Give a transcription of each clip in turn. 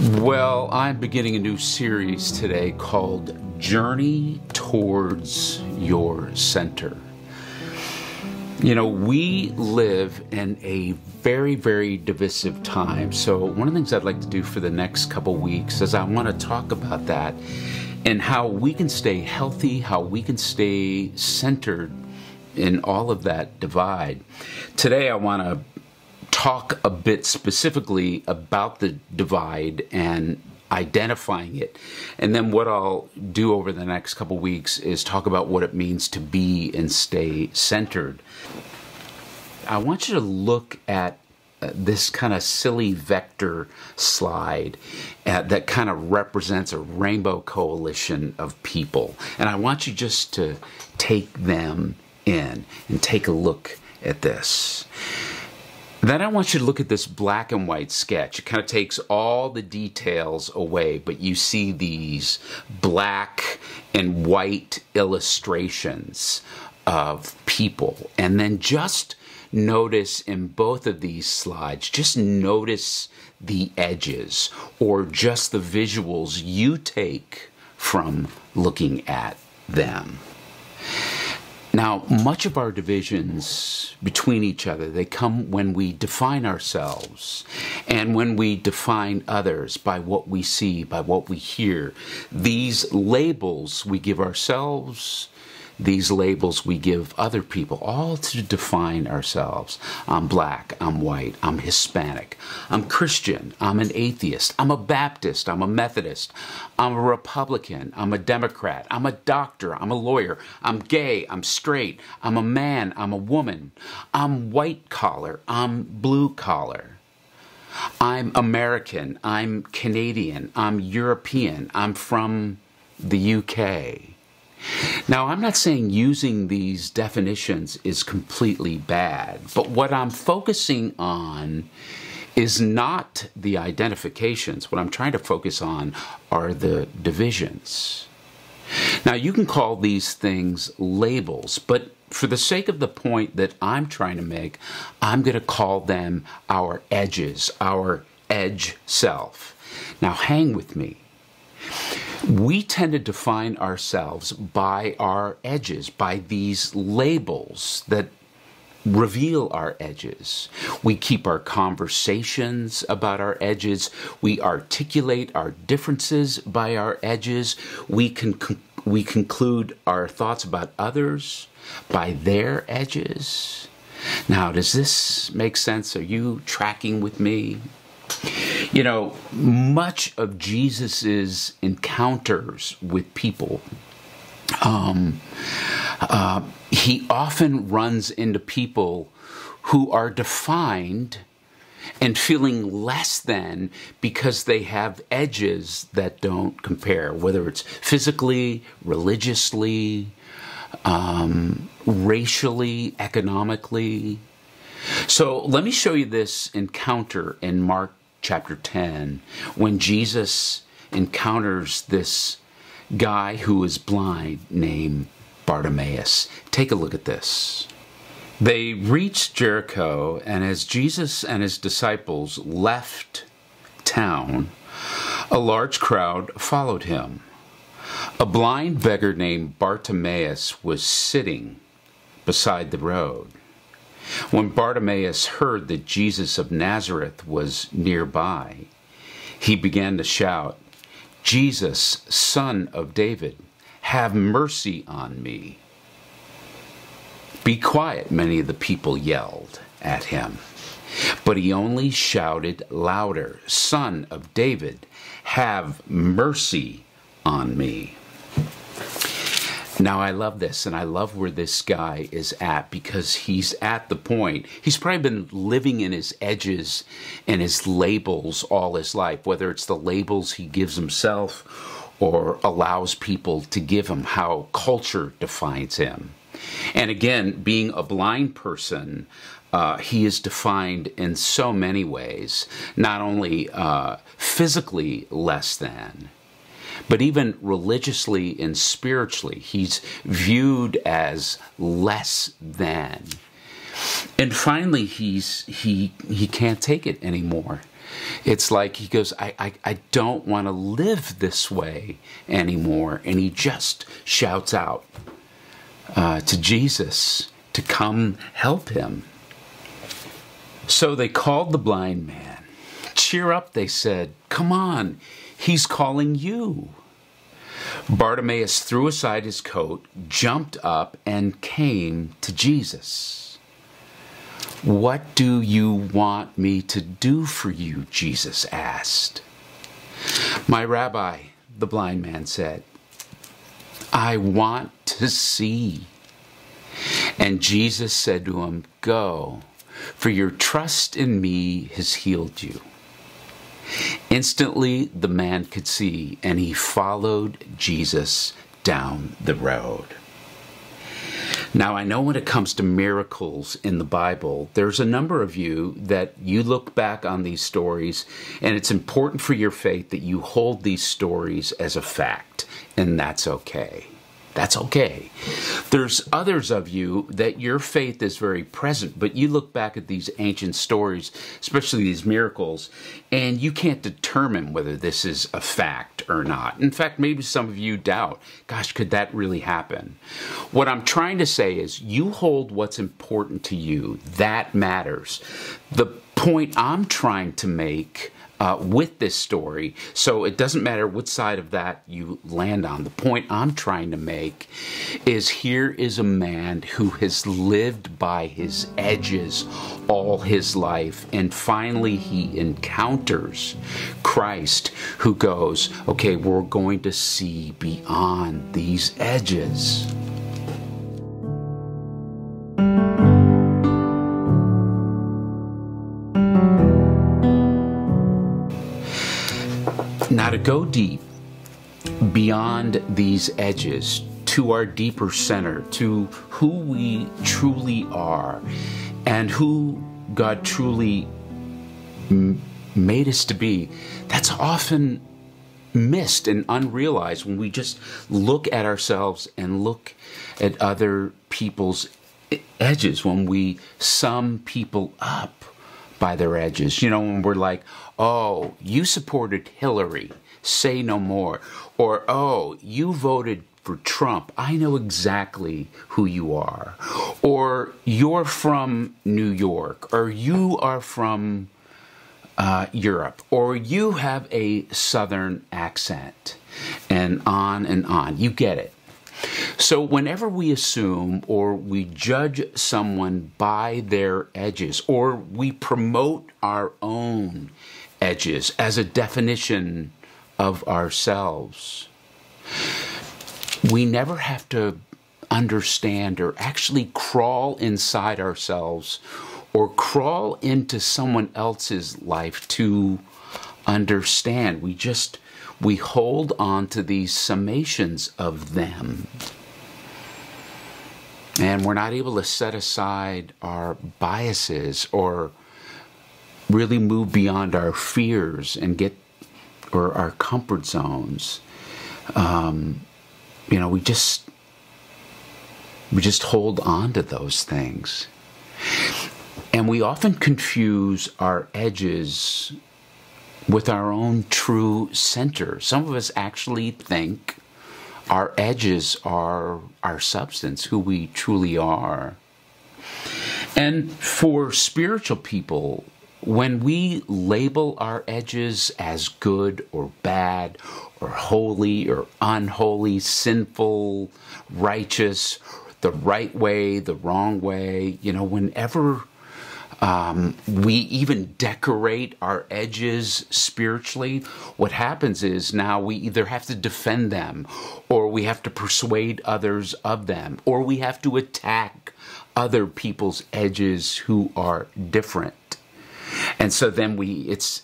Well, I'm beginning a new series today called Journey Towards Your Center. You know, we live in a very, very divisive time. So one of the things I'd like to do for the next couple weeks is I want to talk about that and how we can stay healthy, how we can stay centered in all of that divide. Today I want to talk a bit specifically about the divide and identifying it. And then what I'll do over the next couple weeks is talk about what it means to be and stay centered. I want you to look at this kind of silly vector slide that kind of represents a rainbow coalition of people. And I want you just to take them in and take a look at this. Then I want you to look at this black and white sketch. It kind of takes all the details away, but you see these black and white illustrations of people. And then just notice in both of these slides, just notice the edges or just the visuals you take from looking at them. Now, much of our divisions between each other, they come when we define ourselves and when we define others by what we see, by what we hear. These labels we give ourselves, these labels we give other people, all to define ourselves. I'm black, I'm white, I'm Hispanic, I'm Christian, I'm an atheist, I'm a Baptist, I'm a Methodist, I'm a Republican, I'm a Democrat, I'm a doctor, I'm a lawyer, I'm gay, I'm straight, I'm a man, I'm a woman, I'm white collar, I'm blue collar. I'm American, I'm Canadian, I'm European, I'm from the UK. Now, I'm not saying using these definitions is completely bad, but what I'm focusing on is not the identifications. What I'm trying to focus on are the divisions. Now, you can call these things labels, but for the sake of the point that I'm trying to make, I'm going to call them our edges, our edge self. Now, hang with me. We tend to define ourselves by our edges, by these labels that reveal our edges. We keep our conversations about our edges. We articulate our differences by our edges. We conclude our thoughts about others by their edges. Now, does this make sense? Are you tracking with me? You know, much of Jesus's encounters with people, he often runs into people who are defined and feeling less than because they have edges that don't compare, whether it's physically, religiously, racially, economically. So let me show you this encounter in Mark chapter 10 when Jesus encounters this guy who is blind named Bartimaeus. Take a look at this. They reached Jericho, and as Jesus and his disciples left town, a large crowd followed him. A blind beggar named Bartimaeus was sitting beside the road. When Bartimaeus heard that Jesus of Nazareth was nearby, he began to shout, "Jesus, Son of David, have mercy on me." "Be quiet," many of the people yelled at him. But he only shouted louder, "Son of David, have mercy on me." Now, I love this, and I love where this guy is at, because he's at the point, he's probably been living in his edges and his labels all his life, whether it's the labels he gives himself or allows people to give him, how culture defines him. And again, being a blind person, he is defined in so many ways, not only physically less than, but even religiously and spiritually, he's viewed as less than. And finally, he can't take it anymore. It's like he goes, I don't want to live this way anymore. And he just shouts out to Jesus to come help him. So they called the blind man. Cheer up, they said. Come on, he's calling you. Bartimaeus threw aside his coat, jumped up, and came to Jesus. What do you want me to do for you? Jesus asked. My rabbi, the blind man said, I want to see. And Jesus said to him, Go, for your trust in me has healed you. Instantly, the man could see, and he followed Jesus down the road. Now, I know when it comes to miracles in the Bible, there's a number of you that you look back on these stories, and it's important for your faith that you hold these stories as a fact, and that's okay. That's okay. There's others of you that your faith is very present, but you look back at these ancient stories, especially these miracles, and you can't determine whether this is a fact or not. In fact, maybe some of you doubt, gosh, could that really happen? What I'm trying to say is you hold what's important to you. That matters. The point I'm trying to make with this story, so it doesn't matter which side of that you land on. The point I'm trying to make is here is a man who has lived by his edges all his life, and finally he encounters Christ, who goes, okay, we're going to see beyond these edges. Now, to go deep beyond these edges to our deeper center, to who we truly are and who God truly made us to be, that's often missed and unrealized when we just look at ourselves and look at other people's edges, when we sum people up by their edges. You know, when we're like, oh, you supported Hillary, say no more. Or, oh, you voted for Trump, I know exactly who you are. Or, you're from New York. Or, you are from Europe. Or, you have a Southern accent. And on. You get it. So whenever we assume or we judge someone by their edges, or we promote our own edges as a definition of ourselves, we never have to understand or actually crawl inside ourselves or crawl into someone else's life to understand. We hold on to these summations of them. And we're not able to set aside our biases or really move beyond our fears and or our comfort zones. We just hold on to those things. And we often confuse our edges with our own true center. Some of us actually think our edges are our substance, who we truly are. And for spiritual people, when we label our edges as good or bad, or holy or unholy, sinful, righteous, the right way, the wrong way, whenever we even decorate our edges spiritually, what happens is now we either have to defend them, or we have to persuade others of them, or we have to attack other people's edges who are different. And so then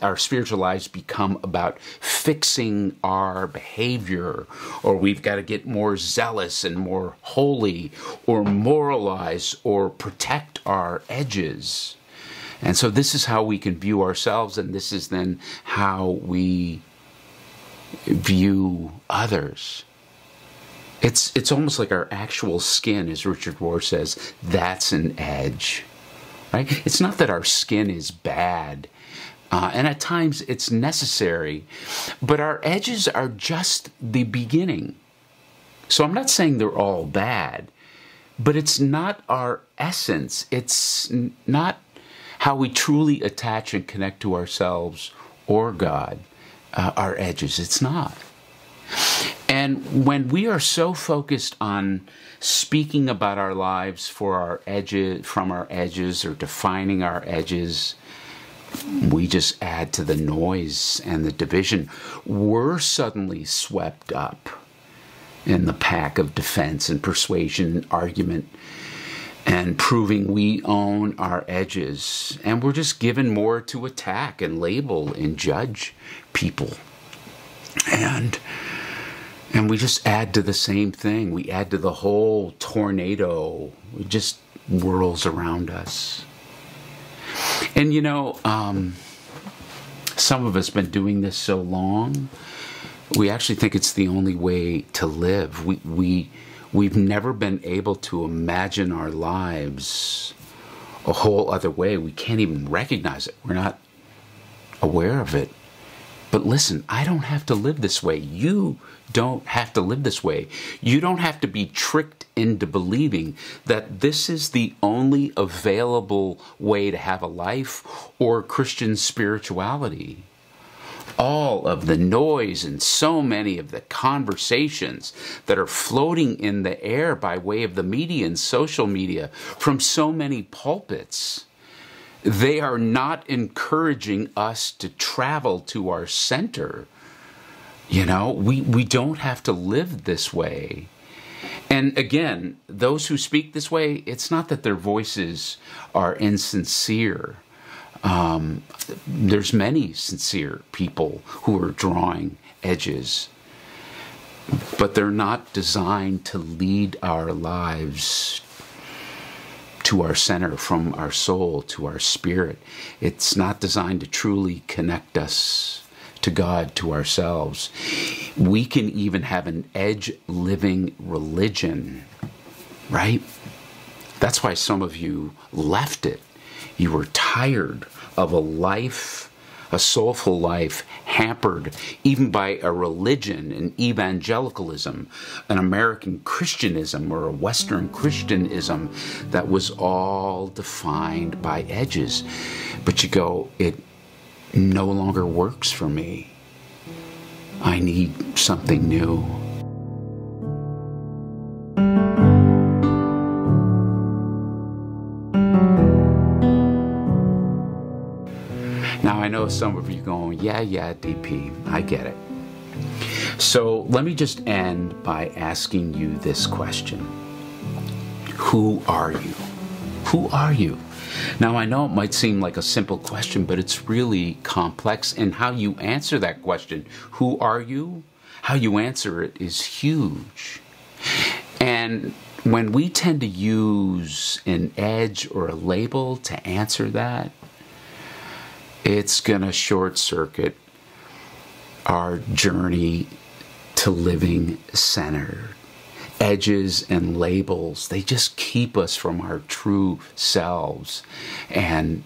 our spiritual lives become about fixing our behavior, or we've got to get more zealous and more holy, or moralize, or protect our edges. And so this is how we can view ourselves, and this is then how we view others. It's almost like our actual skin, as Richard Rohr says, that's an edge. Right? It's not that our skin is bad. And at times it's necessary, but our edges are just the beginning. So I'm not saying they're all bad, but it's not our essence. It's not how we truly attach and connect to ourselves or God, our edges. It's not. And when we are so focused on speaking about our lives for our edges, from our edges, or defining our edges, we just add to the noise and the division. We're suddenly swept up in the pack of defense and persuasion and argument and proving we own our edges. And we're just given more to attack and label and judge people. And we just add to the same thing. We add to the whole tornado. It just whirls around us. And some of us have been doing this so long, we actually think it's the only way to live. We've never been able to imagine our lives a whole other way. We can't even recognize it. We're not aware of it. But listen, I don't have to live this way. You don't have to live this way. You don't have to be tricked into believing that this is the only available way to have a life or Christian spirituality. All of the noise and so many of the conversations that are floating in the air by way of the media and social media from so many pulpits, they are not encouraging us to travel to our center. We don't have to live this way. And again, those who speak this way, it's not that their voices are insincere. There's many sincere people who are drawing edges, but they're not designed to lead our lives to our center, from our soul to our spirit. It's not designed to truly connect us to God, to ourselves. We can even have an edge-living religion, right? That's why some of you left it. You were tired of a life, a soulful life, hampered even by a religion, an evangelicalism, an American Christianism, or a Western Christianism that was all defined by edges. But you go, it no longer works for me. I need something new. Now, I know some of you going, yeah, DP, I get it. So let me just end by asking you this question. Who are you? Who are you? Now, I know it might seem like a simple question, but it's really complex. And how you answer that question, who are you? How you answer it is huge. And when we tend to use an edge or a label to answer that, it's going to short circuit our journey to living centered. Edges and labels, they just keep us from our true selves. And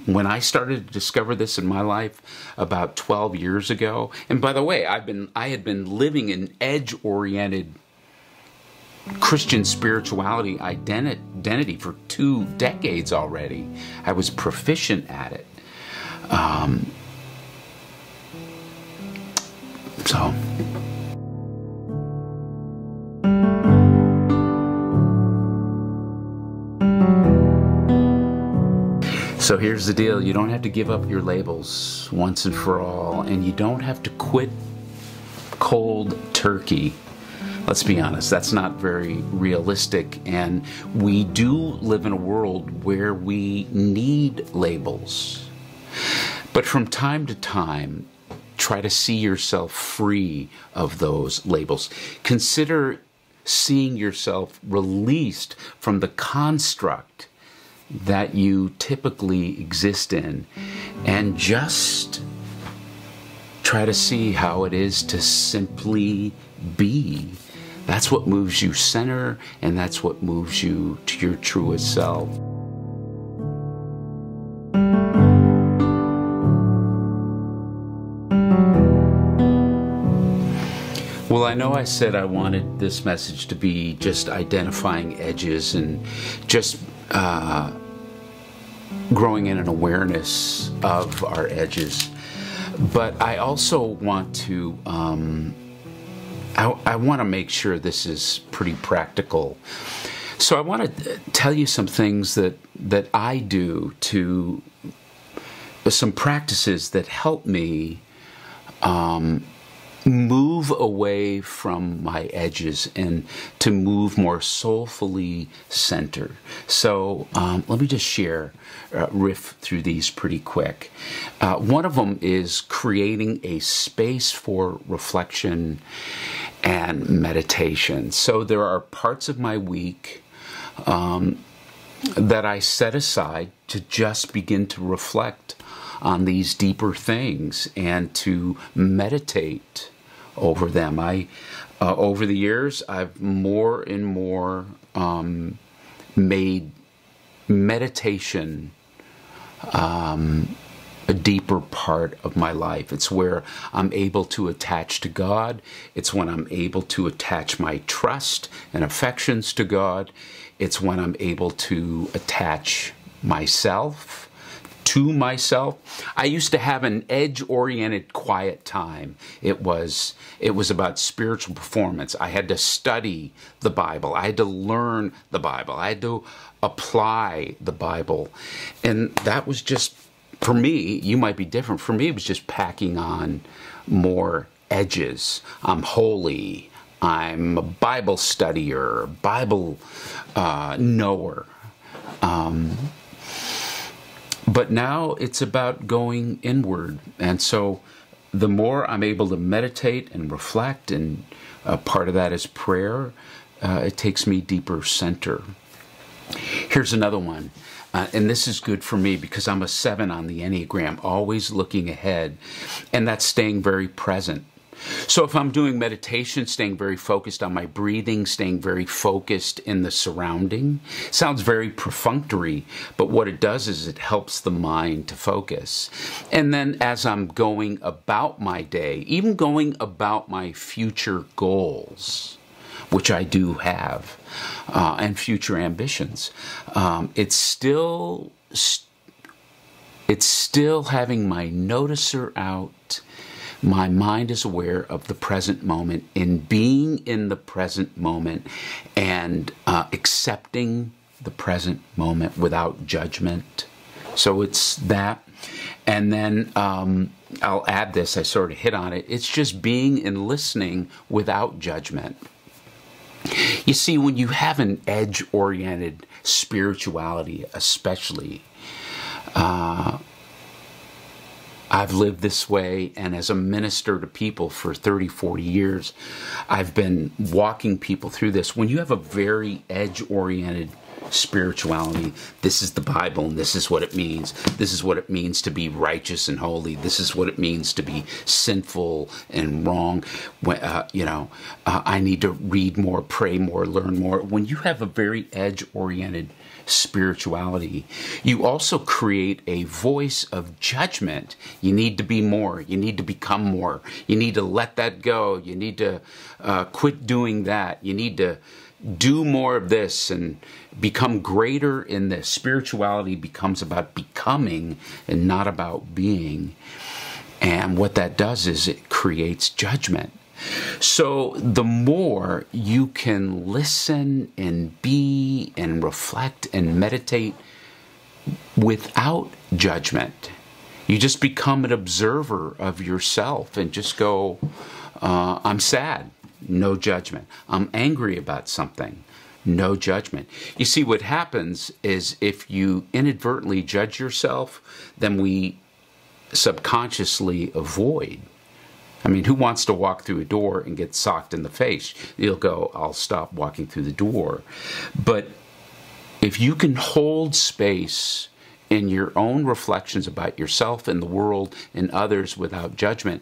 when I started to discover this in my life about 12 years ago, and by the way, I had been living an edge-oriented Christian spirituality identity for 2 decades already. I was proficient at it. So here's the deal. You don't have to give up your labels once and for all, and you don't have to quit cold turkey. Let's be honest, that's not very realistic, and we do live in a world where we need labels. But from time to time, try to see yourself free of those labels. Consider seeing yourself released from the construct that you typically exist in, and just try to see how it is to simply be. That's what moves you center, and that's what moves you to your truest self. Well, I know I said I wanted this message to be just identifying edges and just growing in an awareness of our edges. But I also want to, I want to make sure this is pretty practical. So I want to tell you some things that I do to, some practices that help me move away from my edges and to move more soulfully centered. So let me just riff through these pretty quick. One of them is creating a space for reflection and meditation. So there are parts of my week that I set aside to just begin to reflect on these deeper things and to meditate over them. Over the years, I've more and more made meditation a deeper part of my life. It's where I'm able to attach to God. It's when I'm able to attach my trust and affections to God. It's when I'm able to attach myself to myself. I used to have an edge-oriented quiet time. It was about spiritual performance. I had to study the Bible. I had to learn the Bible. I had to apply the Bible. And that was just, for me, you might be different. For me, it was just packing on more edges. I'm holy. I'm a Bible studier, Bible knower. But now it's about going inward. And so the more I'm able to meditate and reflect, and part of that is prayer, it takes me deeper center. Here's another one. And this is good for me because I'm a 7 on the Enneagram, always looking ahead. And that's staying very present. So if I'm doing meditation, staying very focused on my breathing, staying very focused in the surrounding. Sounds very perfunctory, but what it does is it helps the mind to focus. And then as I'm going about my day, even going about my future goals, which I do have, and future ambitions, it's still having my noticer out. My mind is aware of the present moment, in being in the present moment and accepting the present moment without judgment. So it's that. And then I'll add this, I sort of hit on it. It's just being and listening without judgment. You see, when you have an edge-oriented spirituality, especially, I've lived this way, and as a minister to people for 30, 40 years, I've been walking people through this. When you have a very edge-oriented spirituality, this is the Bible, and this is what it means. This is what it means to be righteous and holy. This is what it means to be sinful and wrong. I need to read more, pray more, learn more. When you have a very edge-oriented spirituality, you also create a voice of judgment. You need to be more. You need to become more. You need to let that go. You need to quit doing that. You need to do more of this and become greater in this. Spirituality becomes about becoming and not about being. And what that does is it creates judgment. So the more you can listen and be and reflect and meditate without judgment, you just become an observer of yourself and just go, I'm sad, no judgment. I'm angry about something, no judgment. You see, what happens is if you inadvertently judge yourself, then we subconsciously avoid. I mean, who wants to walk through a door and get socked in the face? You'll go, I'll stop walking through the door. But if you can hold space in your own reflections about yourself and the world and others without judgment,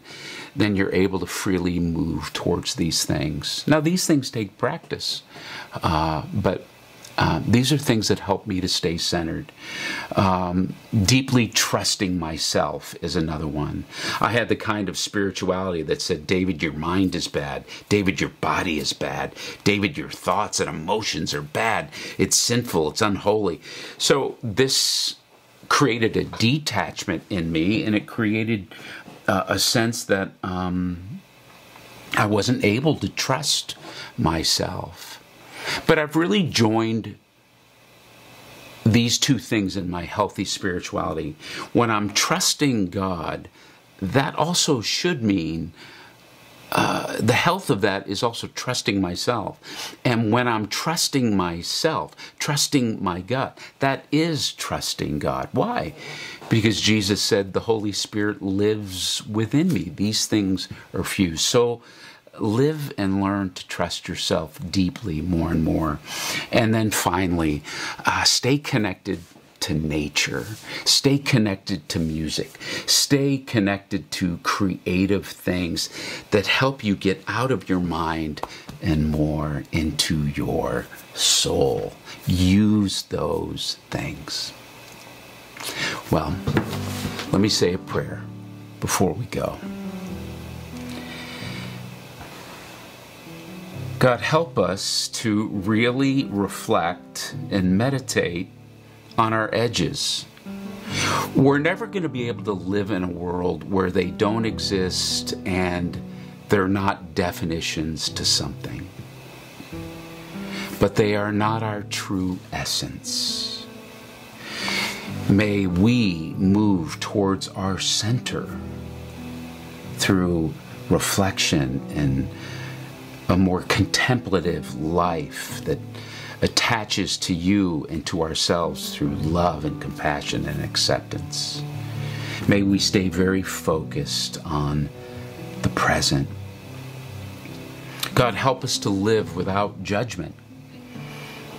then you're able to freely move towards these things. Now, these things take practice, but These are things that help me to stay centered. Deeply trusting myself is another one. I had the kind of spirituality that said, David, your mind is bad. David, your body is bad. David, your thoughts and emotions are bad. It's sinful. It's unholy. So this created a detachment in me, and it created a sense that I wasn't able to trust myself. But I've really joined these two things in my healthy spirituality. When I'm trusting God, that also should mean the health of that is also trusting myself. And when I'm trusting myself, trusting my gut, that is trusting God. Why? Because Jesus said the Holy Spirit lives within me. These things are fused. So live and learn to trust yourself deeply more and more. And then finally, stay connected to nature. Stay connected to music. Stay connected to creative things that help you get out of your mind and more into your soul. Use those things. Well, let me say a prayer before we go. God, help us to really reflect and meditate on our edges. We're never going to be able to live in a world where they don't exist and they're not definitions to something. But they are not our true essence. May we move towards our center through reflection and a more contemplative life that attaches to you and to ourselves through love and compassion and acceptance. May we stay very focused on the present. God, help us to live without judgment,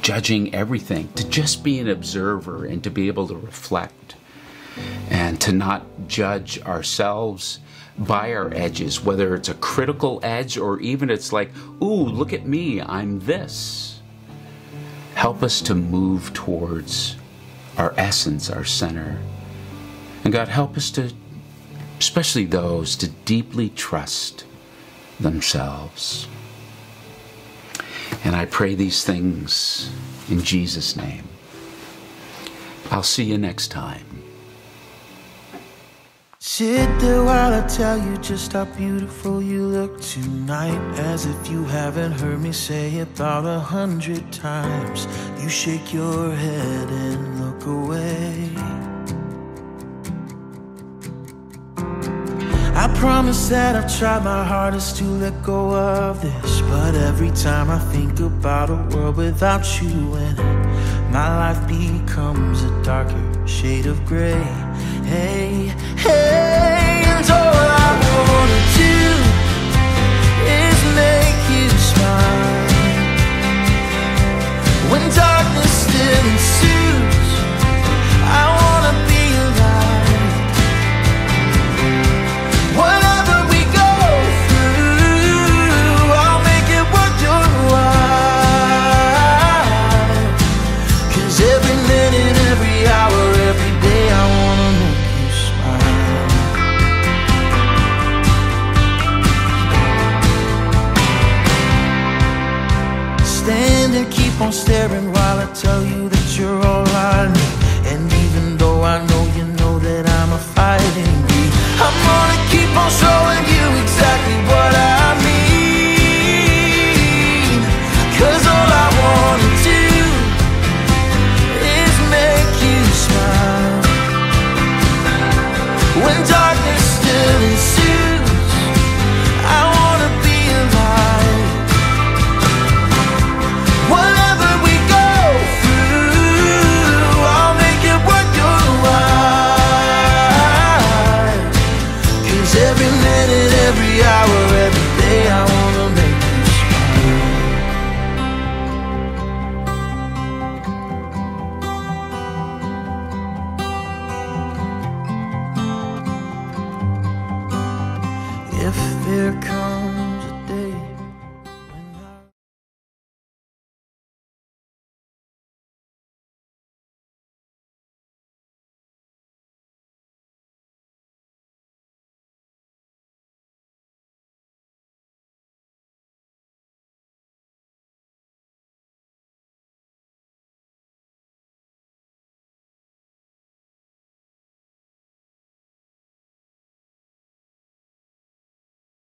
judging everything, to just be an observer and to be able to reflect and to not judge ourselves by our edges, whether it's a critical edge or even it's like, ooh, look at me, I'm this. Help us to move towards our essence, our center. And God, help us to, especially those, to deeply trust themselves. And I pray these things in Jesus' name. I'll see you next time. Sit there while I tell you just how beautiful you look tonight. As if you haven't heard me say about 100 times. You shake your head and look away. I promise that I've tried my hardest to let go of this, but every time I think about a world without you in it, my life becomes a darker shade of gray. Hey, hey, and all I wanna do is make you smile. When darkness still ensues, I wanna be alive. Whatever we go through, I'll make it worth your while. 'Cause every minute, every hour, every day I wanna make you smile. Stand and keep on staring while I tell you that you're all I need. And even though I know you know that I'm a fighting breed, I'm gonna keep on showing you exactly what I mean. 'Cause all I wanna do is make you smile. When darkness still ensues, I wanna be alive. Whatever we go through, I'll make it worth your while. 'Cause every minute, every hour, every day I wanna make you smile. If there comes